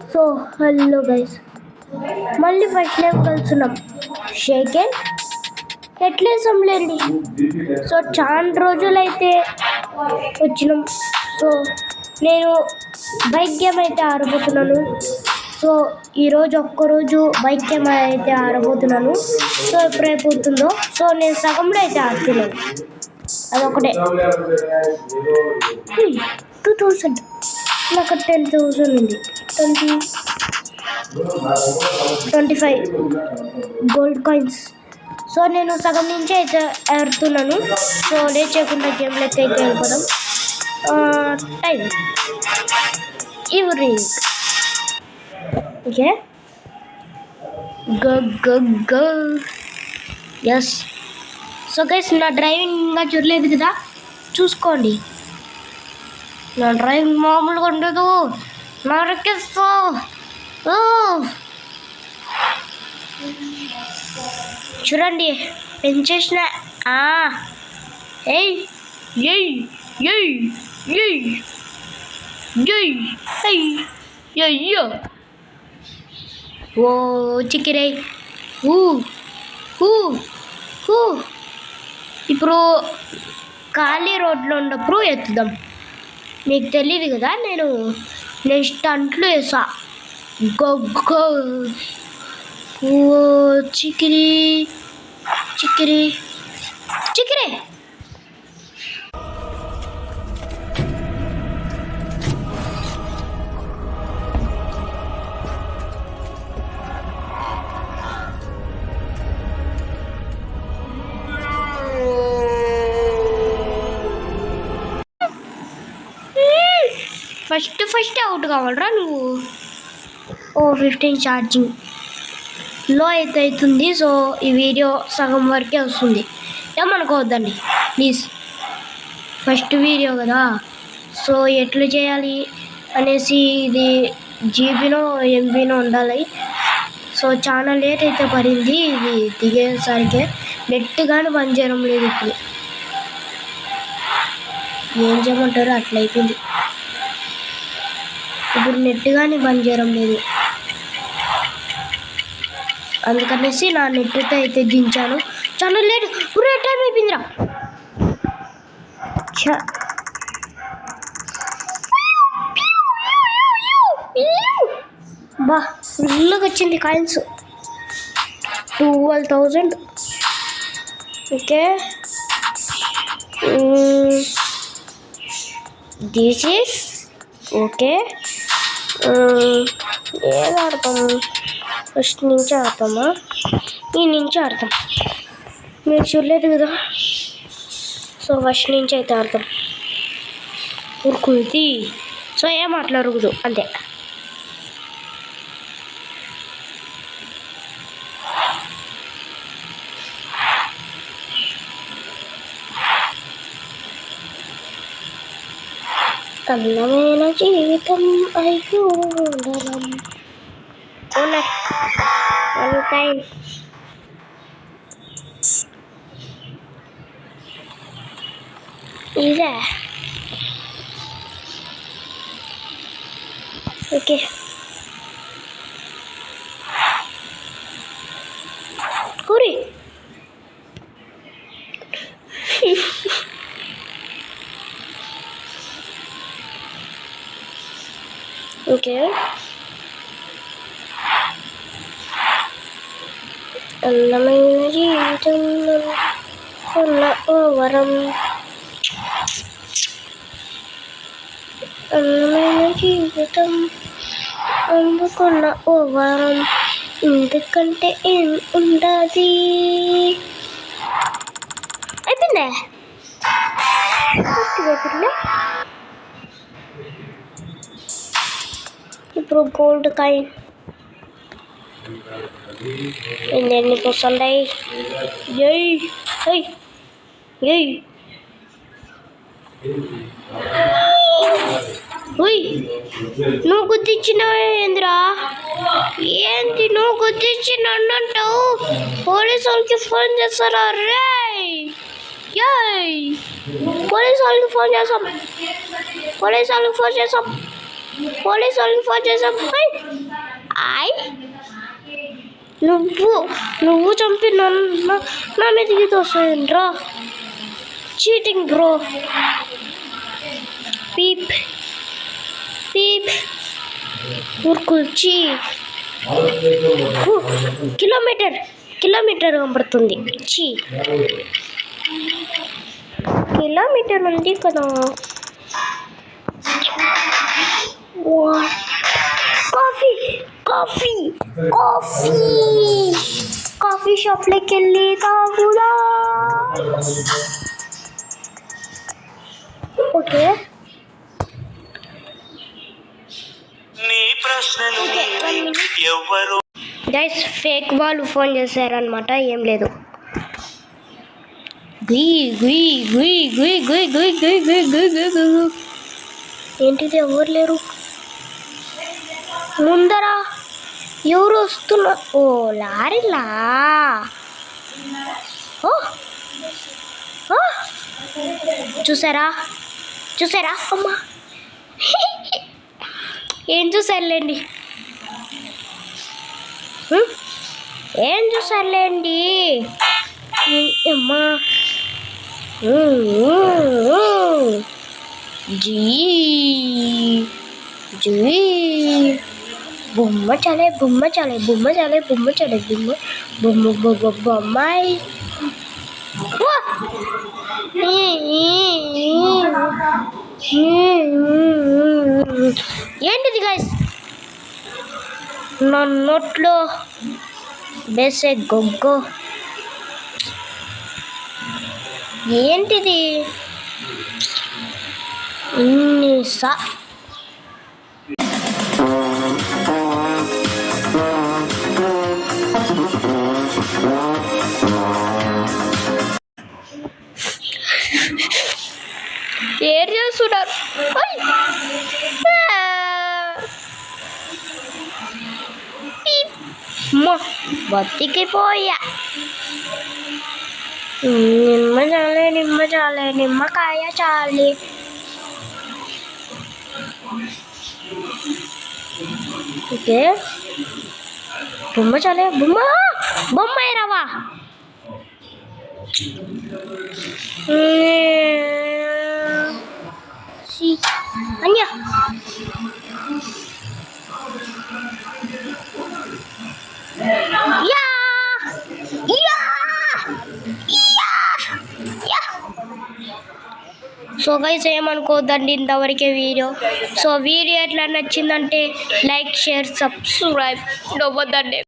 So hello guys, మళ్ళీ first time కలుస్తున్నాం. Shake hand ఎట్లేసంలేండి. సో చాలా రోజులైతే వచ్చినాం. సో నేను బైక్ గేమ్ అయితే ఆడబోతున్నాను. సో ఈరోజు ఒక్కరోజు బైక్ గేమ్ అయితే ఆడబోతున్నాను. సో ఎప్పుడైపోతుందో, సో నేను సగంలో అయితే ఆడుతున్నాను. అదొకటే 2000, నాకు 10,000 ఉంది. 25 గోల్డ్ కాయిన్స్. సో నేను సగం నుంచి అయితే ఆడుతున్నాను. సో లేట్ చేయకుండా గేమ్లో అయితే వెళ్ళిపోదాం. Time evening. Okay, go. Yes. So guys, నా డ్రైవింగ్ ఇంకా చూడలేదు కదా, చూసుకోండి. నా డ్రైవింగ్ మామూలుగా ఉండదు. నరకిస్తా. చూడండి, పెంచేసిన. ఓ చిక్కిరై. ఇప్పుడు ఖాళీ రోడ్లో ఉన్నప్పుడు ఎత్తుదాం. మీకు తెలియదు కదా, నేను నెక్స్ట్ అంట్లు వేసా. గొగ్గో. ఓ చిక్కిరి. ఫస్ట్ అవుట్ కావాలరా నువ్వు. 15 ఛార్జింగ్ లో అయితే అవుతుంది. సో ఈ వీడియో సగం వరకే వస్తుంది, ఏమనుకోవద్దండి ప్లీజ్. ఫస్ట్ వీడియో కదా, సో ఎట్లా చేయాలి అనేసి ఇది జీబీనో ఎంబీనో ఉండాలి. సో చాలా లేట్ అయితే పడింది ఇది దిగేసరికి. నెట్ కానీ పనిచేయడం లేదు. ఇప్పుడు ఏం చేయమంటారు, అట్లా అయిపోయింది. ఇప్పుడు నెట్ కానీ పనిచేయడం లేదు, అందుకనేసి నా నెట్తో అయితే దించాను. చాలా లేట్. ఇప్పుడు టైం అయిపోయిందిరా. బా ఫుల్గా వచ్చింది coins. 12,000. Okay, this is okay. ఏది ఆడతాము? ఫస్ట్ నుంచి ఆడతామా? ఈ నుంచి ఆడతాం. మీరు చూడలేదు కదా, సో ఫస్ట్ నుంచి అయితే ఆడతాం. ఉరుకుది. సో ఏం మాట్లాడకూడదు అంతే. అందమైన జీవితం అయ్యోడలం. ఇదే ఓకే. కూరి ఓకే. అందమైన జీవితం ఉన్న ఓ వరం. అందమైన జీవితం అందుకున్న ఓ వరం. ఎందుకంటే ఏం ఉండదు. అయిపోయిందా? ఇప్పుడు గోల్డ్ కాయిన్ ఎన్నికి వస్తున్నాయి. నువ్వు గుర్తించినావు ఏంద్రా? ఏంటి నువ్వు గుర్తించి నన్ను అంటావు? పోలీసు వాళ్ళకి ఫోన్ చేస్తారా? పోలీసు వాళ్ళకి ఫోన్ చేస్తాం. పోలీసు వాళ్ళని ఫోన్ చేసాం. నువ్వు చంపి నా మీదకి తోసేయండిరా. Cheating bro. పీప్ ఊరుకొచ్చి కిలోమీటర్ కనబడుతుంది. కిలోమీటర్ ఉంది కదా. కాఫీ షాప్లోకి వెళ్ళి తాగుదా. ఓకే గైస్ ఫేక్ వాళ్ళు ఫోన్ చేశారనమాట. ఏం లేదు. ఏంటిది? ఎవరు లేరు ముందర. ఎవరు వస్తున్నారు? ఓ లారీలా. చూసారా అమ్మా. ఏం చూసారులేండి. అమ్మా. బొమ్మ చాలే బొమ్మాయి. ఏంటిది గైస్? నా నోట్లో వేసే గొగ్గో. ఏంటిది? ఏం చేస్తున్నారు? బతికిపోయా. నిమ్మకాయ చాలే. ఓకే బొమ్మ చాలే. బొమ్మాయి రావా. అన్యా సో గైస్ ఏమనుకోవద్దండి ఇంతవరకే వీడియో. సో వీడియో ఎట్లా నచ్చిందంటే లైక్, షేర్, సబ్స్క్రైబ్ నవ్వద్దండి.